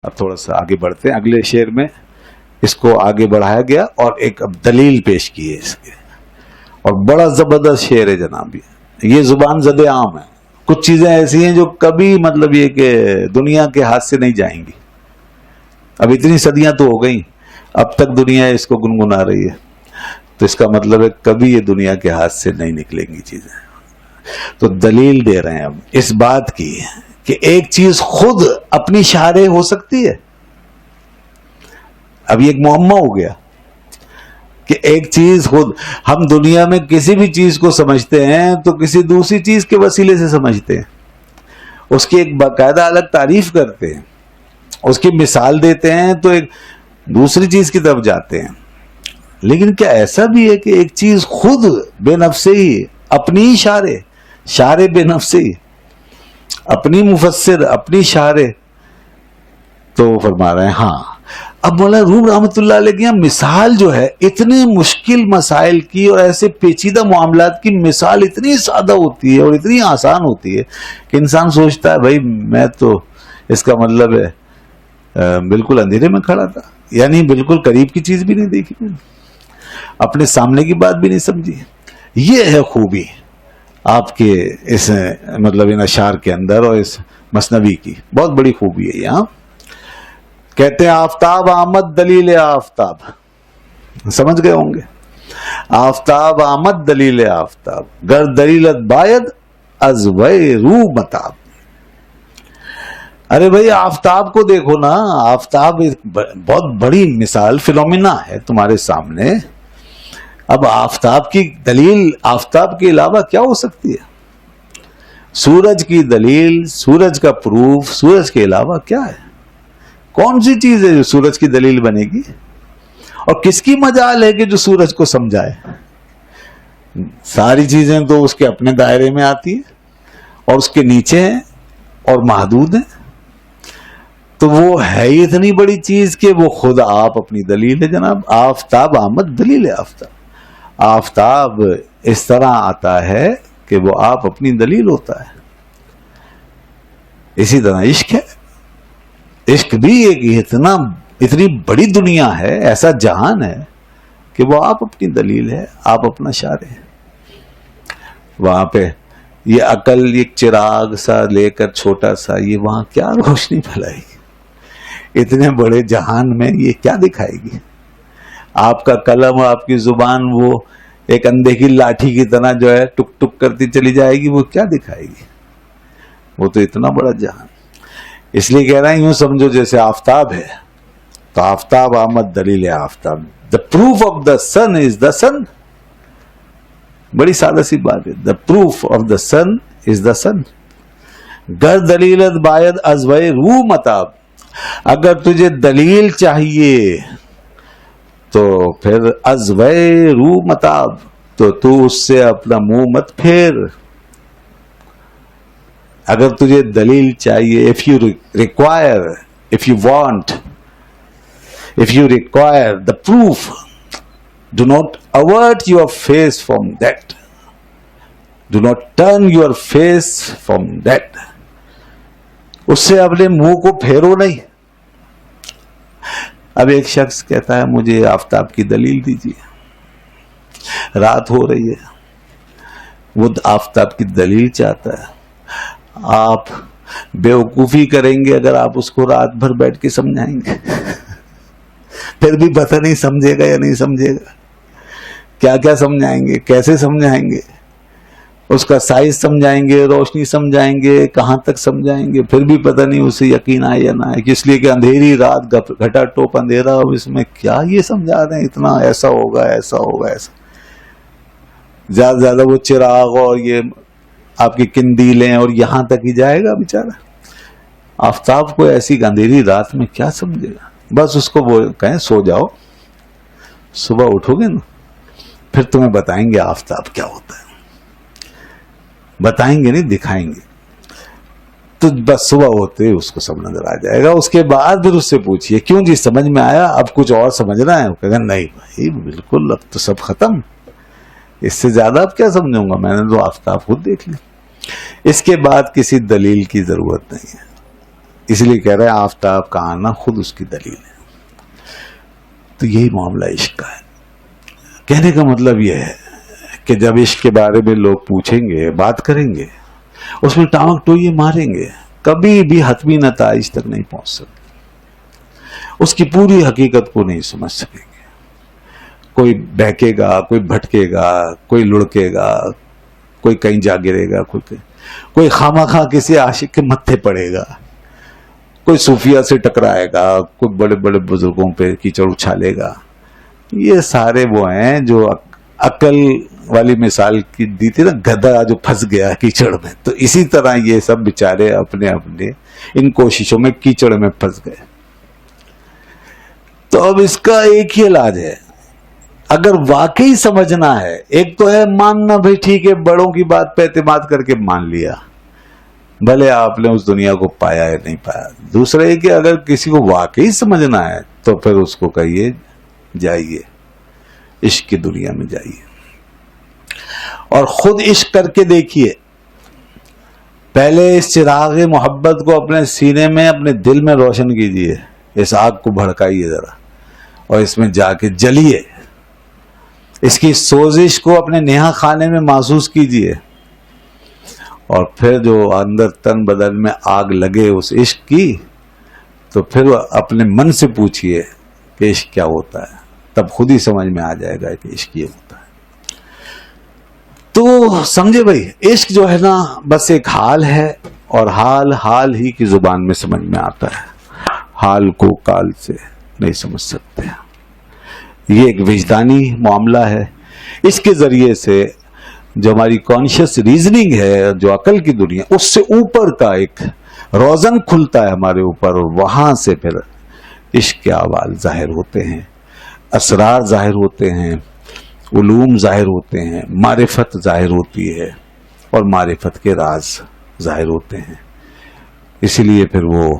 اب تھوڑا سا آگے بڑھتے ہیں، اگلے شعر میں اس کو آگے بڑھایا گیا اور ایک اب دلیل پیش کی ہے اس کے، اور بڑا زبردست شعر ہے جناب۔ یہ زبان زد عام ہے، کچھ چیزیں ایسی ہیں جو کبھی مطلب یہ کہ دنیا کے ہاتھ سے نہیں جائیں گی۔ اب اتنی صدیاں تو ہو گئیں، اب تک دنیا اس کو گنگنا رہی ہے، تو اس کا مطلب ہے کبھی یہ دنیا کے ہاتھ سے نہیں نکلیں گی چیزیں۔ تو دلیل دے رہے ہیں اب اس بات کی کہ ایک چیز خود اپنی شارح ہو سکتی ہے۔ اب یہ ایک معمہ ہو گیا کہ ایک چیز خود، ہم دنیا میں کسی بھی چیز کو سمجھتے ہیں تو کسی دوسری چیز کے وسیلے سے سمجھتے ہیں، اس کی ایک باقاعدہ الگ تعریف کرتے ہیں، اس کی مثال دیتے ہیں تو ایک دوسری چیز کی طرف جاتے ہیں۔ لیکن کیا ایسا بھی ہے کہ ایک چیز خود بے نفس ہی اپنی ہی شارح بے نفس ہی اپنی مفسر اپنی شارح؟ تو فرما رہے ہیں ہاں۔ اب مولانا روم رحمۃ اللہ علیہ کی مثال جو ہے اتنے مشکل مسائل کی اور ایسے پیچیدہ معاملات کی مثال اتنی سادہ ہوتی ہے اور اتنی آسان ہوتی ہے کہ انسان سوچتا ہے بھائی میں تو اس کا مطلب ہے بالکل اندھیرے میں کھڑا تھا، یعنی بالکل قریب کی چیز بھی نہیں دیکھی میں نے، اپنے سامنے کی بات بھی نہیں سمجھی۔ یہ ہے خوبی آپ کے اس مطلب ان اشعار کے اندر اور اس مثنوی کی، بہت بڑی خوبی ہے یہاں۔ کہتے ہیں آفتاب آمد دلیل آفتاب، سمجھ گئے ہوں گے، آفتاب آمد دلیل آفتاب، گر دلیلت باید از وی رو متاب۔ ارے بھائی آفتاب کو دیکھو نا، آفتاب بہت بڑی مثال فینومینا ہے تمہارے سامنے۔ اب آفتاب کی دلیل آفتاب کے علاوہ کیا ہو سکتی ہے؟ سورج کی دلیل، سورج کا پروف سورج کے علاوہ کیا ہے؟ کون سی چیز ہے جو سورج کی دلیل بنے گی؟ اور کس کی مجال ہے کہ جو سورج کو سمجھائے؟ ساری چیزیں تو اس کے اپنے دائرے میں آتی ہیں اور اس کے نیچے ہیں اور محدود ہیں، تو وہ ہے اتنی بڑی چیز کہ وہ خود آپ اپنی دلیل ہے جناب۔ آفتاب آمد دلیل آفتاب، آفتاب اس طرح آتا ہے کہ وہ آپ اپنی دلیل ہوتا ہے۔ اسی طرح عشق ہے، عشق بھی ایک اتنی بڑی دنیا ہے، ایسا جہان ہے کہ وہ آپ اپنی دلیل ہے، آپ اپنا شارح ہے۔ وہاں پہ یہ عقل ایک چراغ سا لے کر چھوٹا سا، یہ وہاں کیا روشنی پھیلائے گی؟ اتنے بڑے جہان میں یہ کیا دکھائے گی؟ آپ کا قلم اور آپ کی زبان وہ ایک اندھے کی لاٹھی کی طرح جو ہے ٹک ٹک کرتی چلی جائے گی، وہ کیا دکھائے گی؟ وہ تو اتنا بڑا جہان۔ اس لیے کہہ رہا ہیں یوں سمجھو جیسے آفتاب ہے، تو آفتاب آمد دلیل آفتاب، دا پروف آف دا سن از دا سن۔ بڑی سادہ سی بات ہے، دا پروف آف دا سن از دا سن، گر دلیلت باید از وی رو متاب۔ اگر تجھے دلیل چاہیے تو پھر از وی رو متاب، تو اس سے اپنا منہ مت پھیر۔ اگر تجھے دلیل چاہیے، if you require, if you want, if you require the proof, do not avert your face from that, do not turn your face from that۔ اس سے اپنے منہ کو پھیرو نہیں۔ اب ایک شخص کہتا ہے مجھے آفتاب کی دلیل دیجیے، رات ہو رہی ہے، وہ آفتاب کی دلیل چاہتا ہے۔ آپ بیوقوفی کریں گے اگر آپ اس کو رات بھر بیٹھ کے سمجھائیں گے، پھر بھی پتہ نہیں سمجھے گا یا نہیں سمجھے گا۔ کیا کیا سمجھائیں گے، کیسے سمجھائیں گے، اس کا سائز سمجھائیں گے، روشنی سمجھائیں گے، کہاں تک سمجھائیں گے، پھر بھی پتہ نہیں اسے یقین آئے یا نہ آئے، اس لیے کہ اندھیری رات، گھٹا ٹوپ اندھیرا، اب اس میں کیا یہ سمجھا رہے ہیں اتنا، ایسا ہوگا ایسا ہوگا ایسا۔ زیادہ سے زیادہ وہ چراغ اور یہ آپ کی کندیلیں اور یہاں تک ہی جائے گا بیچارہ۔ آفتاب کو ایسی اندھیری رات میں کیا سمجھے گا؟ بس اس کو وہ کہیں سو جاؤ، صبح اٹھو گے نا پھر تمہیں بتائیں گے آفتاب کیا ہوتا ہے، بتائیں گے نہیں دکھائیں گے۔ تو بس صبح ہوتے اس کو سب نظر آ جائے گا۔ اس کے بعد پھر اس سے پوچھئے کیوں جی سمجھ میں آیا، اب کچھ اور سمجھنا ہے؟ وہ کہے گا نہیں بھائی بالکل، اب تو سب ختم، اس سے زیادہ اب کیا سمجھوں گا، میں نے تو آفتاب خود دیکھ لی۔ اس کے بعد کسی دلیل کی ضرورت نہیں ہے، اس لیے کہہ رہے ہیں آفتاب کا آنا خود اس کی دلیل ہے. تو یہی معاملہ عشق کا ہے. کہنے کا مطلب یہ ہے کہ جب عشق کے بارے میں لوگ پوچھیں گے، بات کریں گے، اس میں ٹانک ٹوئیے ماریں گے، کبھی بھی حتمی نتائج تک نہیں پہنچ سکتے، اس کی پوری حقیقت کو نہیں سمجھ سکیں گے. کوئی بہکے گا، کوئی بھٹکے گا، کوئی لڑکے گا، کوئی کہیں جا گرے گا، کوئی خامخواہ کسی عاشق کے متھے پڑے گا، کوئی صوفیہ سے ٹکرائے گا، کوئی بڑے بڑے بزرگوں پہ کیچڑ اچھالے گا. یہ سارے وہ ہیں جو عقل والی مثال کی دی تھی نا، گدھا جو پھنس گیا کیچڑ میں، تو اسی طرح یہ سب بیچارے اپنے اپنے ان کوششوں میں کیچڑ میں پھنس گئے. تو اب اس کا ایک ہی علاج ہے، اگر واقعی سمجھنا ہے. ایک تو ہے ماننا، بھائی ٹھیک ہے بڑوں کی بات پہ اعتماد کر کے مان لیا، بھلے آپ نے اس دنیا کو پایا یا نہیں پایا. دوسرا یہ کہ اگر کسی کو واقعی سمجھنا ہے تو پھر اس کو کہیے جائیے عشق کی دنیا میں جائیے اور خود عشق کر کے دیکھیے. پہلے اس چراغ محبت کو اپنے سینے میں، اپنے دل میں روشن کیجیے، اس آگ کو بھڑکائیے ذرا اور اس میں جا کے جلیے. اس کی سوزش کو اپنے نیہا خانے میں محسوس کیجیے اور پھر جو اندر تن بدن میں آگ لگے اس عشق کی، تو پھر اپنے من سے پوچھئے کہ عشق کیا ہوتا ہے. تب خود ہی سمجھ میں آ جائے گا کہ عشق یہ ہوتا ہے. تو سمجھے بھائی، عشق جو ہے نا بس ایک حال ہے، اور حال ہی کی زبان میں سمجھ میں آتا ہے، حال کو کال سے نہیں سمجھ سکتے. یہ ایک وجدانی معاملہ ہے. اس کے ذریعے سے جو ہماری کانشیس ریزننگ ہے، جو عقل کی دنیا، اس سے اوپر کا ایک روزن کھلتا ہے ہمارے اوپر، اور وہاں سے پھر عشق کے احوال ظاہر ہوتے ہیں، اسرار ظاہر ہوتے ہیں، علوم ظاہر ہوتے ہیں، معرفت ظاہر ہوتی ہے، اور معرفت کے راز ظاہر ہوتے ہیں. اسی لیے پھر وہ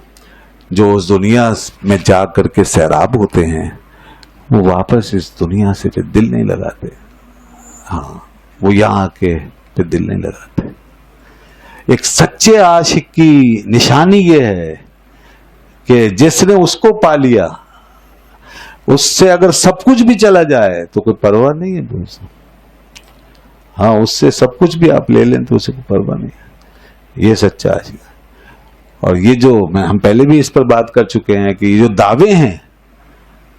جو اس دنیا میں جا کر کے سیراب ہوتے ہیں، وہ واپس اس دنیا سے پھر دل نہیں لگاتے. ہاں، وہ یہاں کے پھر دل نہیں لگاتے. ایک سچے عاشق کی نشانی یہ ہے کہ جس نے اس کو پا لیا، اس سے اگر سب کچھ بھی چلا جائے تو کوئی پرواہ نہیں ہے دوست. ہاں، اس سے سب کچھ بھی آپ لے لیں تو اسے کوئی پرواہ نہیں ہے. یہ سچا عاشق ہے. اور یہ جو ہم پہلے بھی اس پر بات کر چکے ہیں کہ یہ جو دعوے ہیں،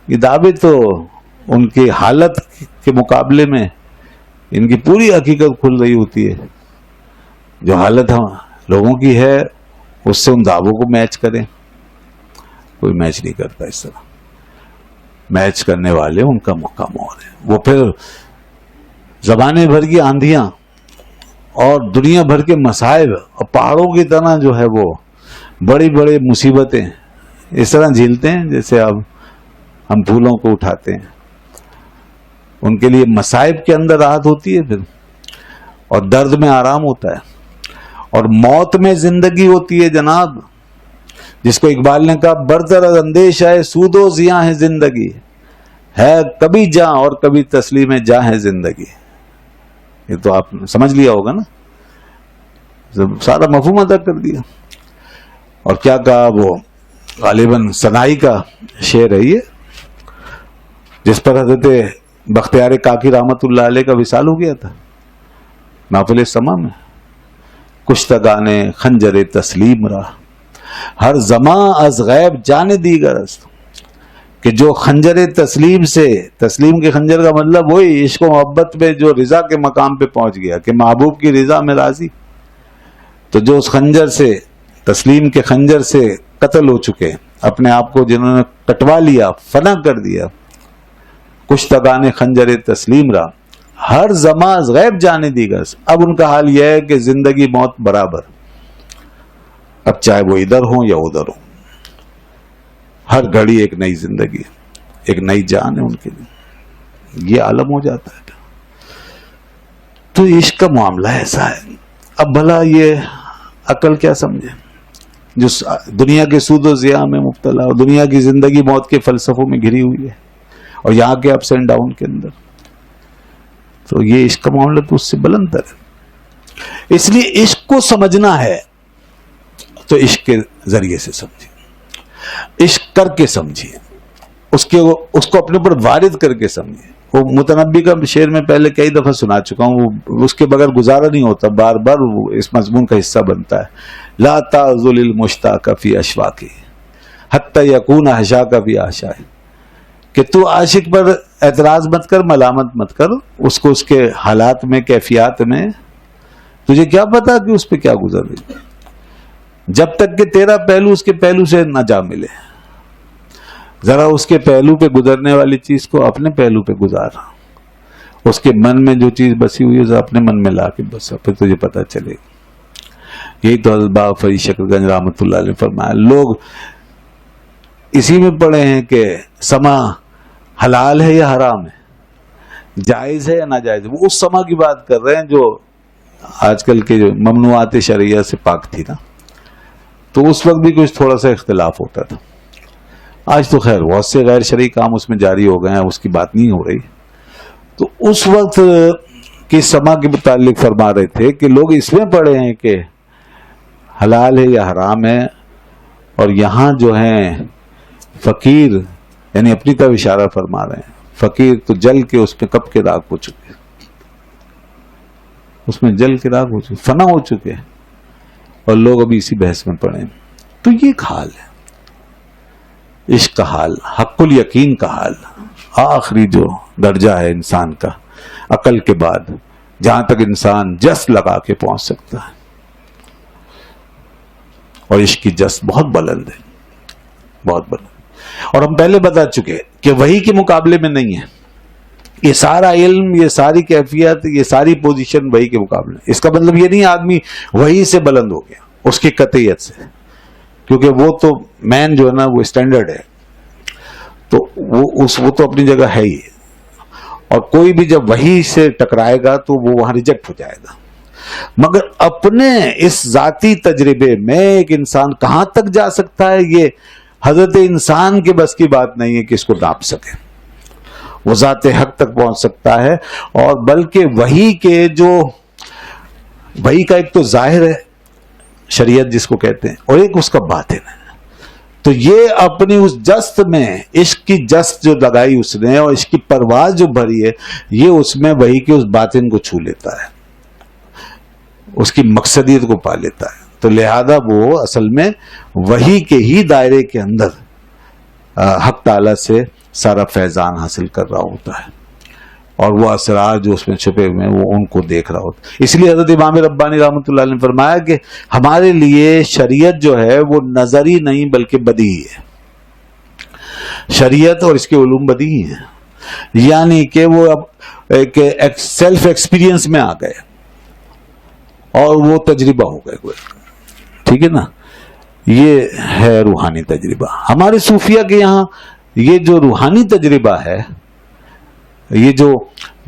یہ دعوے تو ان کی حالت کے مقابلے میں ان کی پوری حقیقت کھل رہی ہوتی ہے. جو حالت ہم لوگوں کی ہے اس سے ان دعووں کو میچ کریں، کوئی میچ نہیں کرتا. اس طرح میچ کرنے والے ان کا مقام اور ہے. وہ پھر زمانے بھر کی آندھیاں اور دنیا بھر کے مصائب اور پہاڑوں کی طرح جو ہے وہ بڑی بڑی مصیبتیں اس طرح جھیلتے ہیں جیسے اب ہم پھولوں کو اٹھاتے ہیں. ان کے لیے مصائب کے اندر راحت ہوتی ہے پھر، اور درد میں آرام ہوتا ہے، اور موت میں زندگی ہوتی ہے جناب. جس کو اقبال نے کہا برتر از اندیش ہے سود و زیاں ہے زندگی، ہے کبھی جاں اور کبھی تسلیم جاں ہے زندگی. یہ تو آپ نے سمجھ لیا ہوگا نا، سارا مفہوم ادا کر دیا. اور کیا کہا وہ غالباً سنائی کا شعر ہے یہ، جس پر حضرت بختیار کاکی رحمت اللہ علیہ کا وصال ہو گیا تھا محفل سما میں. کشتگانے خنجر تسلیم را ہر زماں از غیب جانے دیگر است. کہ جو خنجر تسلیم سے، تسلیم کے خنجر کا مطلب وہی عشق و محبت میں جو رضا کے مقام پہ پہنچ گیا کہ محبوب کی رضا میں راضی، تو جو اس خنجر سے، تسلیم کے خنجر سے قتل ہو چکے، اپنے آپ کو جنہوں نے کٹوا لیا، فنا کر دیا، کشتگان خنجر تسلیم را ہر زماں غیب جانے دیگر. اب ان کا حال یہ ہے کہ زندگی موت برابر، اب چاہے وہ ادھر ہوں یا ادھر ہوں، ہر گھڑی ایک نئی زندگی، ایک نئی جان ہے ان کے لیے. یہ عالم ہو جاتا ہے. تو عشق کا معاملہ ایسا ہے. اب بھلا یہ عقل کیا سمجھے جو دنیا کے سود و ضیاء میں مبتلا اور دنیا کی زندگی موت کے فلسفوں میں گھری ہوئی ہے، اور یہاں کے اپس اینڈ ڈاؤن کے اندر. تو یہ عشق کا معاملہ تو اس سے بلند تر ہے. اس لیے عشق کو سمجھنا ہے تو عشق کے ذریعے سے سمجھے. عشق کر کے سمجھیے، اس کو اپنے اوپر وارد کر کے سمجھیے. وہ متنبی کا شعر میں پہلے کئی دفعہ سنا چکا ہوں، وہ اس کے بغیر گزارا نہیں ہوتا، بار بار وہ اس مضمون کا حصہ بنتا ہے. لا تعذل المشتاق فی اشواقی حتی یکون حشاک فی آشائی، کہ تو عاشق پر اعتراض مت کر، ملامت مت کر، اس کو اس کے حالات میں، کیفیات میں، تجھے کیا پتا کہ اس پہ کیا گزر رہی، جب تک کہ تیرا پہلو اس کے پہلو سے نہ جا ملے. ذرا اس کے پہلو پہ گزرنے والی چیز کو اپنے پہلو پہ گزار، اس کے من میں جو چیز بسی ہوئی ہے ذرا اپنے من میں لا کے بسا، پھر تجھے پتا چلے گا. یہی تو حضرت بابا فرید شکر گنج رحمۃ اللہ علیہ فرمایا. لوگ اسی میں پڑے ہیں کہ سما حلال ہے یا حرام ہے، جائز ہے یا ناجائز ہے. وہ اس سما کی بات کر رہے ہیں جو آج کل کے جو ممنوعات شرعیہ سے پاک تھی نا، تو اس وقت بھی کچھ تھوڑا سا اختلاف ہوتا تھا. آج تو خیر بہت سے غیر شرعی کام اس میں جاری ہو گئے ہیں، اس کی بات نہیں ہو رہی. تو اس وقت کی سما کے متعلق فرما رہے تھے کہ لوگ اس میں پڑے ہیں کہ حلال ہے یا حرام ہے، اور یہاں جو ہیں فقیر یعنی اپنی طرف اشارہ فرما رہے ہیں. فقیر تو جل کے اس میں کب کے راکھ ہو چکے، اس میں جل کے راکھ ہو چکے، فنا ہو چکے، اور لوگ ابھی اسی بحث میں پڑے ہیں. تو یہ ایک حال ہے، عشق کا حال، حق الیقین کا حال، آخری جو درجہ ہے انسان کا عقل کے بعد، جہاں تک انسان جس لگا کے پہنچ سکتا ہے. اور عشق کی جس بہت بلند ہے، بہت بلند. اور ہم پہلے بتا چکے کہ وحی کے مقابلے میں نہیں ہے. یہ سارا علم، یہ ساری کیفیت، یہ ساری پوزیشن وحی کے مقابلے. اس کا مطلب یہ نہیں آدمی وحی سے بلند ہو گیا اس کی قطعیت سے، کیونکہ وہ تو مین جو ہے نا وہ اسٹینڈرڈ ہے، تو وہ تو اپنی جگہ ہے ہی. اور کوئی بھی جب وحی سے ٹکرائے گا تو وہ وہاں ریجیکٹ ہو جائے گا. مگر اپنے اس ذاتی تجربے میں ایک انسان کہاں تک جا سکتا ہے، یہ حضرت انسان کے بس کی بات نہیں ہے کہ اس کو ناپ سکے. وہ ذات حق تک پہنچ سکتا ہے. اور بلکہ وحی کے جو وحی کا ایک تو ظاہر ہے شریعت جس کو کہتے ہیں، اور ایک اس کا باطن ہے. تو یہ اپنی اس جست میں عشق کی جست جو لگائی اس نے اور عشق کی پرواز جو بھری ہے، یہ اس میں وحی کے اس باطن کو چھو لیتا ہے، اس کی مقصدیت کو پا لیتا ہے. تو لہذا وہ اصل میں وحی کے ہی دائرے کے اندر حق تعالی سے سارا فیضان حاصل کر رہا ہوتا ہے، اور وہ اسرار جو اس میں چھپے ہوئے ہیں وہ ان کو دیکھ رہا ہوتا ہے. اس لیے حضرت امام ربانی رحمۃ اللہ علیہ نے فرمایا کہ ہمارے لیے شریعت جو ہے وہ نظری نہیں بلکہ بدیہی ہے. شریعت اور اس کے علوم بدیہی ہیں، یعنی کہ وہ اب ایک سیلف ایکسپیرینس میں آ گئے اور وہ تجربہ ہو گئے. ٹھیک ہے نا، یہ ہے روحانی تجربہ. ہمارے صوفیہ کے یہاں یہ جو روحانی تجربہ ہے، یہ جو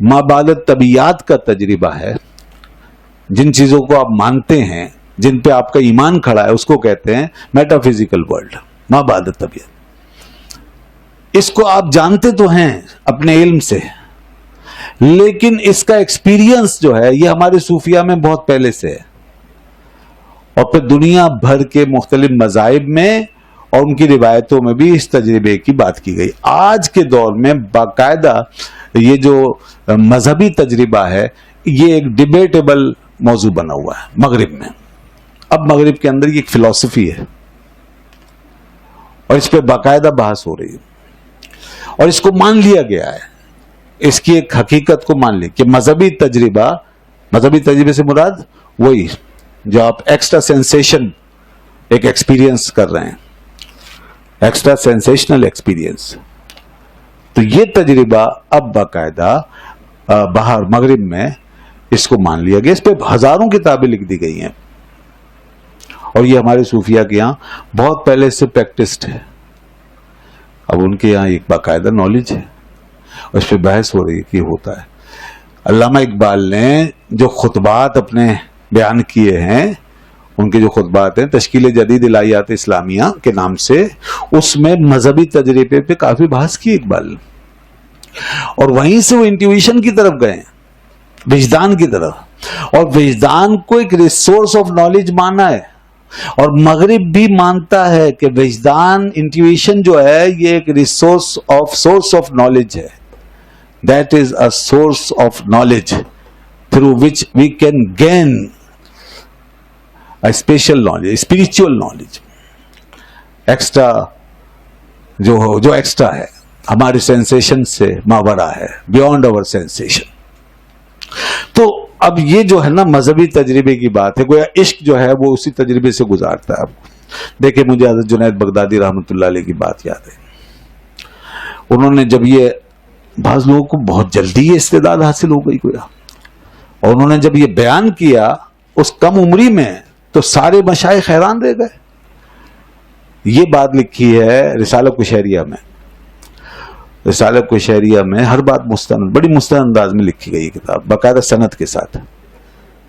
مابعد طبیعت کا تجربہ ہے، جن چیزوں کو آپ مانتے ہیں، جن پہ آپ کا ایمان کھڑا ہے، اس کو کہتے ہیں میٹا فزیکل ورلڈ، مابعد طبیعت. اس کو آپ جانتے تو ہیں اپنے علم سے، لیکن اس کا ایکسپیرینس جو ہے یہ ہمارے صوفیہ میں بہت پہلے سے ہے. اور پھر دنیا بھر کے مختلف مذاہب میں اور ان کی روایتوں میں بھی اس تجربے کی بات کی گئی. آج کے دور میں باقاعدہ یہ جو مذہبی تجربہ ہے یہ ایک ڈیبیٹیبل موضوع بنا ہوا ہے مغرب میں. اب مغرب کے اندر یہ ایک فلسفی ہے اور اس پہ باقاعدہ بحث ہو رہی ہے، اور اس کو مان لیا گیا ہے، اس کی ایک حقیقت کو مان لیا کہ مذہبی تجربے سے مراد وہی جو آپ ایکسٹرا سینسیشن ایک ایکسپیرینس کر رہے ہیں، ایکسٹرا سینسیشنل ایکسپیرینس. تو یہ تجربہ اب باقاعدہ باہر مغرب میں اس کو مان لیا گیا. اس پہ ہزاروں کتابیں لکھ دی گئی ہیں، اور یہ ہمارے صوفیہ کے یہاں بہت پہلے سے پریکٹسڈ ہے. اب ان کے یہاں ایک باقاعدہ نالج ہے اور اس پہ بحث ہو رہی ہے کہ ہوتا ہے. علامہ اقبال نے جو خطبات اپنے بیان کیے ہیں، ان کے جو خطبات ہیں تشکیل جدید الہیات اسلامیہ کے نام سے، اس میں مذہبی تجربے پہ کافی بحث کی اقبال، اور وہیں سے وہ انٹیویشن کی طرف گئے، وجدان کی طرف. اور وجدان کو ایک ریسورس آف نالج مانا ہے. اور مغرب بھی مانتا ہے کہ وجدان انٹیویشن جو ہے یہ ایک سورس آف نالج ہے. That is a source of knowledge through which we can gain a special knowledge, spiritual knowledge. Extra جو ایکسٹرا ہے ہماری سینسیشن سے ماورا ہے, بیونڈ اوور سینسیشن. تو اب یہ جو ہے نا مذہبی تجربے کی بات ہے, گویا عشق جو ہے وہ اسی تجربے سے گزارتا ہے. دیکھیں مجھے حضرت جنید بغدادی رحمۃ اللہ علیہ کی بات یاد ہے. انہوں نے جب یہ بعض لوگوں کو بہت جلدی یہ استعداد حاصل ہو گئی گویا, اور انہوں نے جب یہ بیان کیا اس کم عمری میں تو سارے مشائخ حیران رہ گئے. یہ بات لکھی ہے رسالہ کشیریہ میں. رسالہ کشیریہ میں ہر بات مستند, بڑی مستند انداز میں لکھی گئی کتاب, باقاعدہ سند کے ساتھ.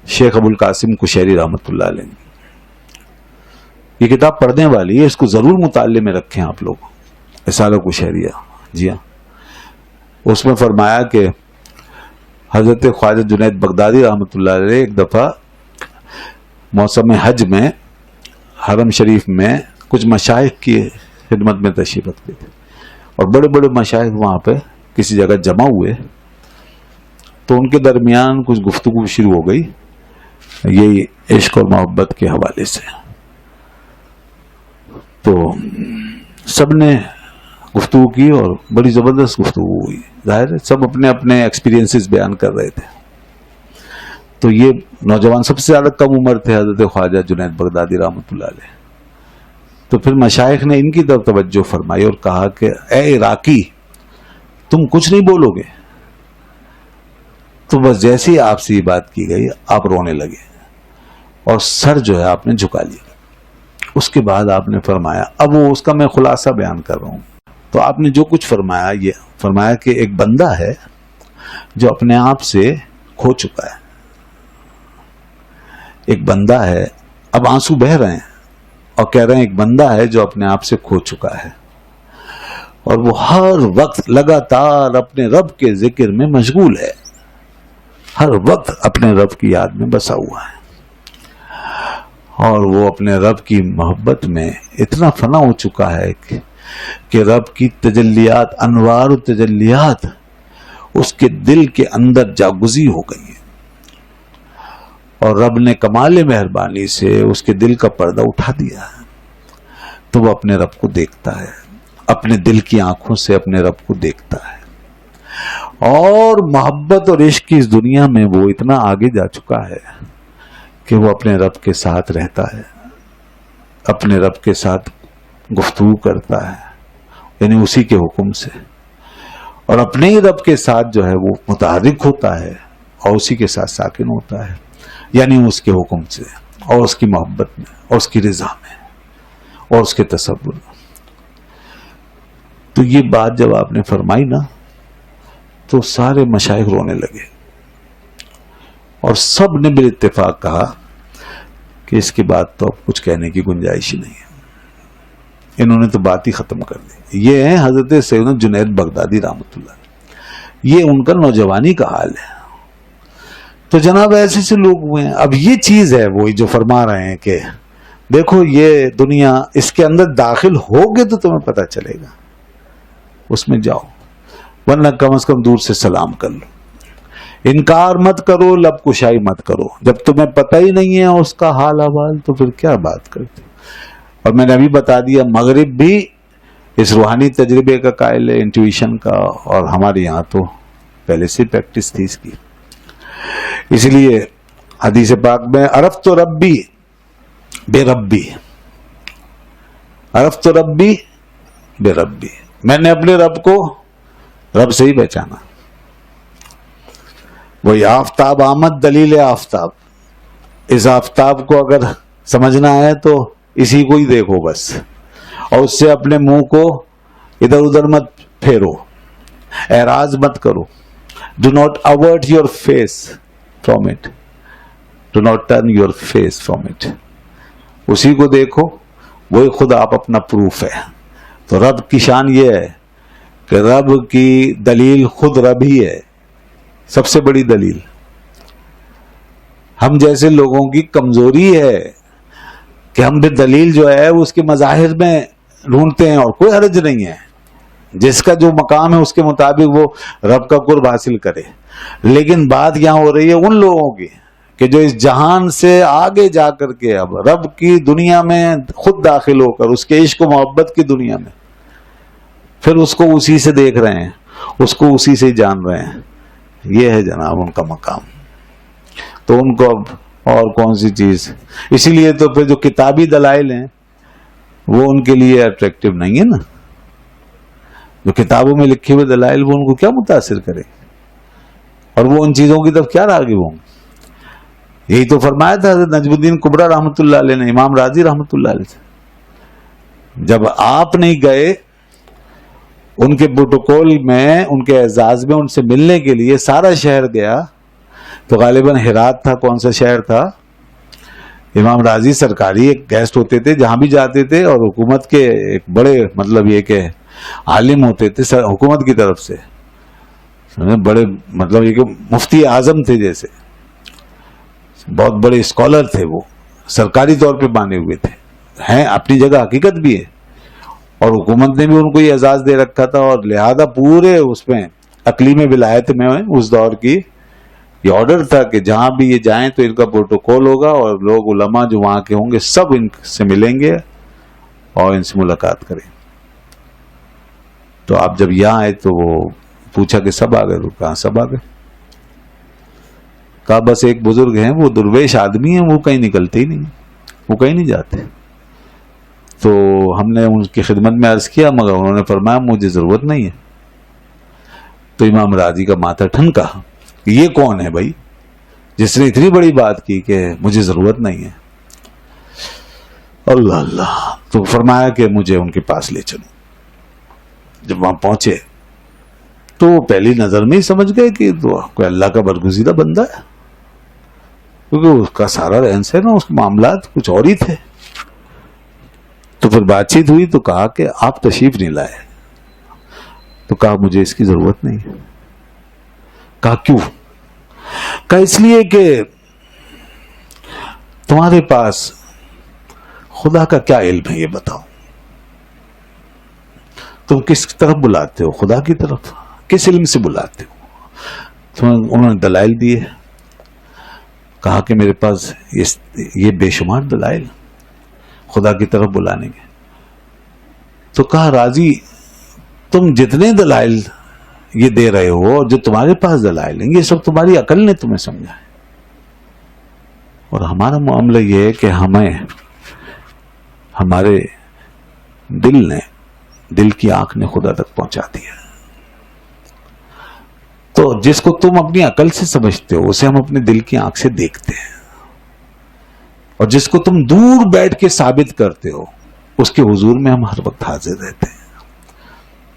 شیخ ابو القاسم کشیری رحمۃ اللہ علیہ. یہ کتاب پڑھنے والی ہے, اس کو ضرور مطالعے میں رکھیں آپ لوگ. رسالہ کشیریہ, جی ہاں. اس میں فرمایا کہ حضرت خواجہ جنید بغدادی رحمۃ اللہ علیہ ایک دفعہ موسم حج میں حرم شریف میں کچھ مشائخ کی خدمت میں تشریف رکھتے تھے, اور بڑے بڑے مشائخ وہاں پہ کسی جگہ جمع ہوئے. تو ان کے درمیان کچھ گفتگو شروع ہو گئی یہی عشق اور محبت کے حوالے سے. تو سب نے گفتگو کی اور بڑی زبردست گفتگو ہوئی. ظاہر ہے سب اپنے اپنے ایکسپیرینسز بیان کر رہے تھے. تو یہ نوجوان سب سے زیادہ کم عمر تھے حضرت خواجہ جنید بغدادی رحمۃ اللہ علیہ. تو پھر مشائخ نے ان کی طرف توجہ فرمائی اور کہا کہ اے عراقی تم کچھ نہیں بولو گے. تو بس جیسے ہی آپ سے یہ بات کی گئی آپ رونے لگے اور سر جو ہے آپ نے جھکا لیا. اس کے بعد آپ نے فرمایا, اب وہ اس کا میں خلاصہ بیان کر رہا ہوں. تو آپ نے جو کچھ فرمایا یہ فرمایا کہ ایک بندہ ہے جو اپنے آپ سے کھو چکا ہے. ایک بندہ ہے, اب آنسو بہ رہے ہیں اور کہہ رہے ہیں ایک بندہ ہے جو اپنے آپ سے کھو چکا ہے اور وہ ہر وقت لگاتار اپنے رب کے ذکر میں مشغول ہے, ہر وقت اپنے رب کی یاد میں بسا ہوا ہے, اور وہ اپنے رب کی محبت میں اتنا فنا ہو چکا ہے کہ رب کی تجلیات, انوار و تجلیات اس کے دل کے اندر جاگزی ہو گئی ہیں, اور رب نے کمال مہربانی سے اس کے دل کا پردہ اٹھا دیا ہے. تو وہ اپنے رب کو دیکھتا ہے, اپنے دل کی آنکھوں سے اپنے رب کو دیکھتا ہے, اور محبت اور عشق کی اس دنیا میں وہ اتنا آگے جا چکا ہے کہ وہ اپنے رب کے ساتھ رہتا ہے, اپنے رب کے ساتھ گفتگو کرتا ہے, یعنی اسی کے حکم سے, اور اپنے ہی رب کے ساتھ جو ہے وہ متحرک ہوتا ہے اور اسی کے ساتھ ساکن ہوتا ہے, یعنی اس کے حکم سے اور اس کی محبت میں اور اس کی رضا میں اور اس کے تصور میں. تو یہ بات جب آپ نے فرمائی نا تو سارے مشائخ رونے لگے اور سب نے بالاتفاق کہا کہ اس کے بعد تو اب کچھ کہنے کی گنجائش ہی نہیں ہے. انہوں نے تو بات ہی ختم کر دی. یہ ہے حضرت سیدنا جنید بغدادی رحمۃ اللہ, یہ ان کا نوجوانی کا حال ہے. تو جناب ایسے سے لوگ ہوئے ہیں. اب یہ چیز ہے وہی جو فرما رہے ہیں کہ دیکھو یہ دنیا, اس کے اندر داخل ہوگے تو تمہیں پتہ چلے گا, اس میں جاؤ, ورنہ کم از کم دور سے سلام کر لو. انکار مت کرو, لب کشائی مت کرو. جب تمہیں پتہ ہی نہیں ہے اس کا حال احوال تو پھر کیا بات کرتے. اور میں نے ابھی بتا دیا مغرب بھی اس روحانی تجربے کا قائل ہے, انٹویشن کا, اور ہمارے یہاں تو پہلے سے پریکٹس تھی اس کی. اس لیے حدیث پاک میں عرفت ربی بے ربی, عرفت ربی بے ربی, میں نے اپنے رب کو رب سے ہی پہچانا. وہی آفتاب آمد دلیل آفتاب, اس آفتاب کو اگر سمجھنا ہے تو اسی کو ہی دیکھو بس, اور اس سے اپنے منہ کو ادھر ادھر مت پھیرو, اعراض مت کرو. Do not avert your face from it. Do not turn your face from it. اسی کو دیکھو, وہی خود آپ اپنا پروف ہے. تو رب کی شان یہ ہے کہ رب کی دلیل خود رب ہی ہے, سب سے بڑی دلیل. ہم جیسے لوگوں کی کمزوری ہے کہ ہم بھی دلیل جو ہے اس کے مظاہر میں ڈھونڈتے ہیں اور کوئی حرج نہیں ہے، جس کا جو مقام ہے اس کے مطابق وہ رب کا قرب حاصل کرے. لیکن بات یہاں ہو رہی ہے ان لوگوں کی کہ جو اس جہان سے آگے جا کر کے اب رب کی دنیا میں خود داخل ہو کر اس کے عشق و محبت کی دنیا میں پھر اس کو اسی سے دیکھ رہے ہیں، اس کو اسی سے جان رہے ہیں. یہ ہے جناب ان کا مقام. تو ان کو اب اور کون سی چیز، اسی لیے تو پھر جو کتابی دلائل ہیں وہ ان کے لیے اٹریکٹیو نہیں ہے نا. جو کتابوں میں لکھے ہوئے دلائل وہ ان کو کیا متاثر کرے اور وہ ان چیزوں کی طرف کیا راغب ہوں. یہی تو فرمایا تھا حضرت نجم الدین کبریٰ رحمۃ اللہ علیہ نے امام راضی رحمۃ اللہ علیہ سے، جب آپ نہیں گئے ان کے پروٹوکول میں، ان کے اعزاز میں ان سے ملنے کے لیے سارا شہر گیا، تو غالباً ہرات تھا، کون سا شہر تھا. امام راضی سرکاری ایک گیسٹ ہوتے تھے جہاں بھی جاتے تھے، اور حکومت کے ایک بڑے مطلب یہ کہ عالم ہوتے تھے حکومت کی طرف سے، بڑے مطلب یہ کہ مفتی اعظم تھے، جیسے بہت بڑے اسکالر تھے، وہ سرکاری طور پہ مانے ہوئے تھے، ہیں اپنی جگہ حقیقت بھی ہے، اور حکومت نے بھی ان کو یہ اعزاز دے رکھا تھا. اور لہذا پورے اس میں اقلیم ولایت میں اس دور کی یہ آرڈر تھا کہ جہاں بھی یہ جائیں تو ان کا پروٹوکول ہوگا، اور لوگ علماء جو وہاں کے ہوں گے سب ان سے ملیں گے اور ان سے ملاقات کریں. تو آپ جب یہاں آئے تو وہ پوچھا کہ سب آ گئے؟ تو کہاں سب آ گئے؟ کہا بس ایک بزرگ ہیں، وہ درویش آدمی ہیں، وہ کہیں نکلتے ہی نہیں، وہ کہیں نہیں جاتے. تو ہم نے ان کی خدمت میں عرض کیا، مگر انہوں نے فرمایا مجھے ضرورت نہیں ہے. تو امام راضی کا ماتھا ٹھنکا، یہ کون ہے بھائی جس نے اتنی بڑی بات کی کہ مجھے ضرورت نہیں ہے. اللہ اللہ. تو فرمایا کہ مجھے ان کے پاس لے چلو. جب وہاں پہنچے تو وہ پہلی نظر میں ہی سمجھ گئے کہ تو کوئی اللہ کا برگزیدہ بندہ ہے، کیونکہ اس کا سارا رہن سہن اس کے معاملات کچھ اور ہی تھے. تو پھر بات چیت ہوئی تو کہا کہ آپ تشریف نہیں لائے. تو کہا مجھے اس کی ضرورت نہیں ہے. کہا کیوں؟ کہا اس لیے کہ تمہارے پاس خدا کا کیا علم ہے یہ بتاؤ. تم کس طرف بلاتے ہو؟ خدا کی طرف. کس علم سے بلاتے ہو؟ تو انہوں نے دلائل دیے. کہا کہ میرے پاس یہ بے شمار دلائل خدا کی طرف بلانے کے. تو کہا راضی تم جتنے دلائل یہ دے رہے ہو اور جو تمہارے پاس دلائل ہیں یہ سب تمہاری عقل نے تمہیں سمجھا ہے، اور ہمارا معاملہ یہ ہے کہ ہمارے دل کی آنکھ نے خدا تک پہنچا دیا. تو جس کو تم اپنی عقل سے سمجھتے ہو اسے ہم اپنے دل کی آنکھ سے دیکھتے ہیں، اور جس کو تم دور بیٹھ کے ثابت کرتے ہو اس کے حضور میں ہم ہر وقت حاضر رہتے ہیں.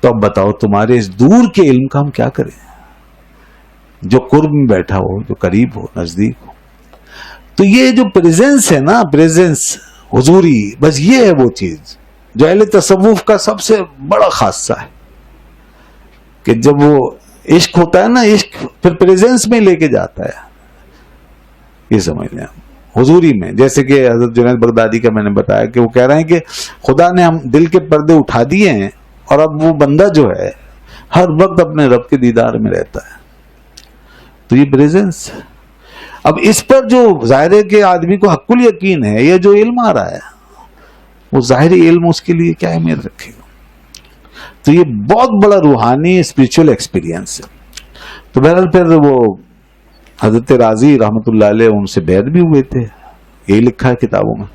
تو اب بتاؤ تمہارے اس دور کے علم کا ہم کیا کریں؟ جو قرب میں بیٹھا ہو، جو قریب ہو، نزدیک ہو. تو یہ جو پریزنس ہے نا، پریزنس حضوری، بس یہ ہے وہ چیز جو اہل تصوف کا سب سے بڑا خاصہ ہے، کہ جب وہ عشق ہوتا ہے نا، عشق پھر پریزنس میں لے کے جاتا ہے. یہ سمجھ لیں حضوری میں. جیسے کہ حضرت جنید بغدادی کا میں نے بتایا کہ وہ کہہ رہے ہیں کہ خدا نے ہم دل کے پردے اٹھا دیے ہیں، اور اب وہ بندہ جو ہے ہر وقت اپنے رب کے دیدار میں رہتا ہے. تو یہ پریزنس. اب اس پر جو ظاہر ہے کہ آدمی کو حق الیقین ہے، یہ جو علم آ رہا ہے وہ ظاہری علم اس کے لیے کیا اہمیت رکھے گا. تو یہ بہت بڑا روحانی اسپریچول ایکسپیرینس ہے. تو بہرحال پھر وہ حضرت راضی رحمۃ اللہ علیہ ان سے بیعت بھی ہوئے تھے، یہی لکھا ہے کتابوں میں.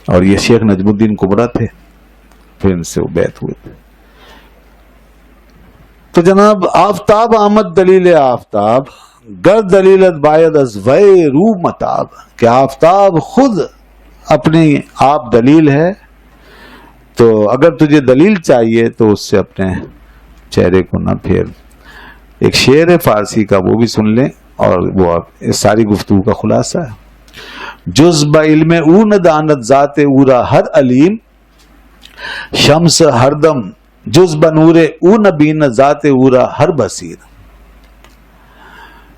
اور یہ شیخ نجم الدین کبریٰ تھے، پھر ان سے وہ بیعت ہوئے تھے. تو جناب آفتاب آمد دلیل آفتاب، گر دلیلت باید از وے رو متاب. کہ آفتاب خود اپنی آپ دلیل ہے، تو اگر تجھے دلیل چاہیے تو اس سے اپنے چہرے کو نہ پھیر. ایک شعر ہے فارسی کا، وہ بھی سن لیں، اور وہ اس ساری گفتگو کا خلاصہ ہے. جز با علم او ندانت ذات اورا ہر علیم، شمس ہر دم جز بنور او نبین ذات اورا ہر بصیر.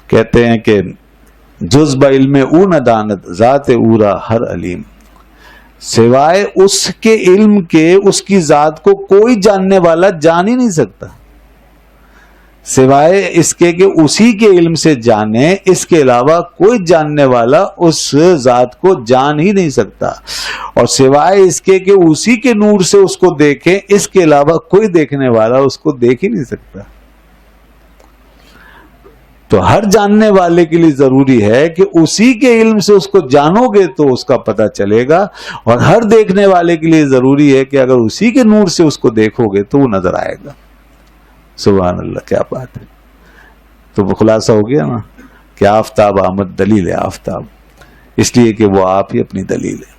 کہتے ہیں کہ جز با علم او ندانت ذات اورا ہر علیم، سوائے اس کے علم کے اس کی ذات کو کوئی جاننے والا جان ہی نہیں سکتا، سوائے اس کے کہ اسی کے علم سے جانے، اس کے علاوہ کوئی جاننے والا اس ذات کو جان ہی نہیں سکتا، اور سوائے اس کے کہ اسی کے نور سے اس کو دیکھے، اس کے علاوہ کوئی دیکھنے والا اس کو دیکھ ہی نہیں سکتا۔ تو ہر جاننے والے کے لیے ضروری ہے کہ اسی کے علم سے اس کو جانو گے تو اس کا پتہ چلے گا، اور ہر دیکھنے والے کے لیے ضروری ہے کہ اگر اسی کے نور سے اس کو دیکھو گے تو وہ نظر آئے گا۔ سبحان اللہ، کیا بات ہے۔ تو وہ خلاصہ ہو گیا نا کہ آفتاب آمد دلیل ہے آفتاب، اس لیے کہ وہ آپ ہی اپنی دلیل ہے۔